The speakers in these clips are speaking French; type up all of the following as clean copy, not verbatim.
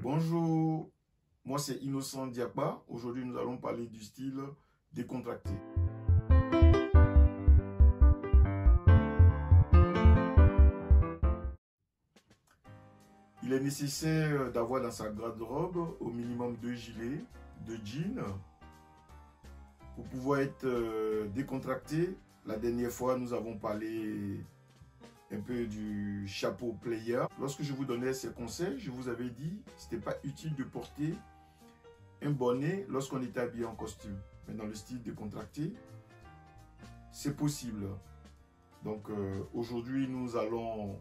Bonjour, moi c'est Innocent Diakba. Aujourd'hui nous allons parler du style décontracté. Il est nécessaire d'avoir dans sa garde-robe au minimum 2 gilets, 2 jeans pour pouvoir être décontracté. La dernière fois nous avons parlé un peu du chapeau player. Lorsque je vous donnais ces conseils, je vous avais dit que ce n'était pas utile de porter un bonnet lorsqu'on était habillé en costume. Mais dans le style décontracté, c'est possible. Donc aujourd'hui, nous allons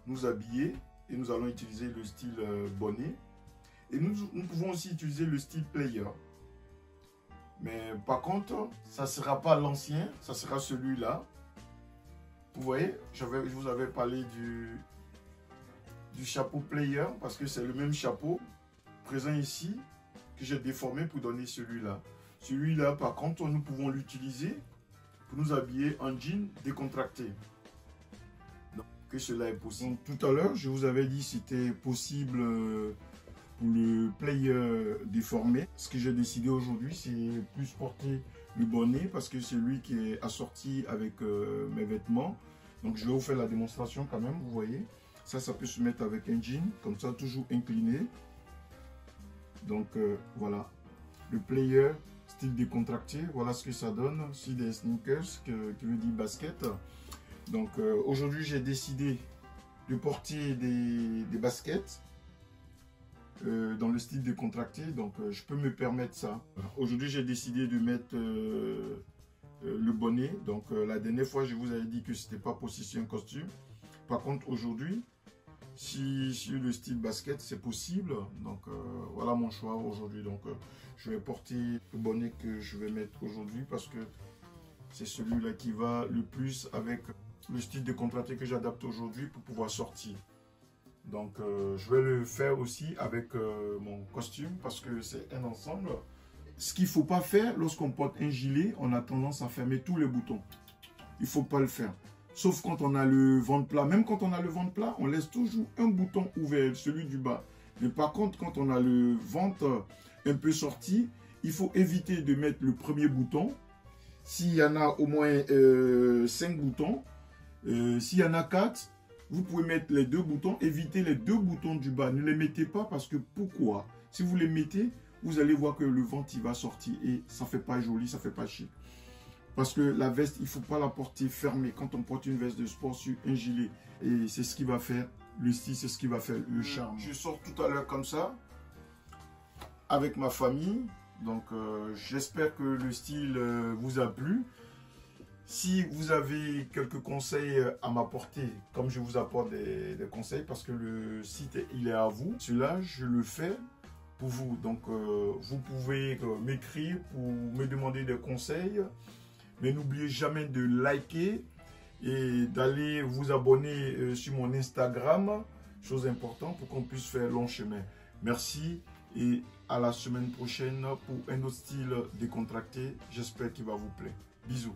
nous habiller et nous allons utiliser le style bonnet. Et nous pouvons aussi utiliser le style player. Mais par contre, ça ne sera pas l'ancien, ça sera celui-là. Vous voyez, je vous avais parlé du chapeau player parce que c'est le même chapeau présent ici que j'ai déformé pour donner celui-là. Celui-là, par contre, nous pouvons l'utiliser pour nous habiller en jean décontracté. Donc, que cela est possible. Donc, tout à l'heure, je vous avais dit que c'était possible pour le player déformé. Ce que j'ai décidé aujourd'hui, c'est plus porter le bonnet parce que c'est lui qui est assorti avec mes vêtements. Donc je vais vous faire la démonstration quand même, vous voyez. Ça peut se mettre avec un jean, comme ça, toujours incliné. Donc voilà, le player style décontracté, voilà ce que ça donne. C'est des sneakers, qui veut dire basket. Donc aujourd'hui, j'ai décidé de porter des baskets dans le style décontracté, donc je peux me permettre ça. Aujourd'hui, j'ai décidé de mettre le bonnet. Donc la dernière fois, je vous avais dit que c'était pas possible sur un costume. Par contre, aujourd'hui, si sur le style basket, c'est possible. Donc voilà mon choix aujourd'hui. Donc je vais porter le bonnet que je vais mettre aujourd'hui parce que c'est celui-là qui va le plus avec le style décontracté que j'adapte aujourd'hui pour pouvoir sortir. Donc je vais le faire aussi avec mon costume parce que c'est un ensemble. Ce qu'il ne faut pas faire lorsqu'on porte un gilet, on a tendance à fermer tous les boutons. Il ne faut pas le faire. Sauf quand on a le ventre plat. Même quand on a le ventre plat, on laisse toujours un bouton ouvert, celui du bas. Mais par contre, quand on a le ventre un peu sorti, il faut éviter de mettre le premier bouton. S'il y en a au moins 5 boutons, s'il y en a 4, vous pouvez mettre les 2 boutons, évitez les 2 boutons du bas. Ne les mettez pas parce que pourquoi? Si vous les mettez, vous allez voir que le ventre il va sortir et ça ne fait pas joli, ça ne fait pas chic. Parce que la veste, il ne faut pas la porter fermée quand on porte une veste de sport sur un gilet. Et c'est ce qui va faire le style, c'est ce qui va faire le charme. Je sors tout à l'heure comme ça, avec ma famille. Donc j'espère que le style vous a plu. Si vous avez quelques conseils à m'apporter, comme je vous apporte des conseils, parce que le site il est à vous, cela je le fais pour vous. Donc vous pouvez m'écrire pour me demander des conseils, mais n'oubliez jamais de liker et d'aller vous abonner sur mon Instagram, chose importante pour qu'on puisse faire long chemin. Merci et à la semaine prochaine pour un autre style décontracté, j'espère qu'il va vous plaire. Bisous.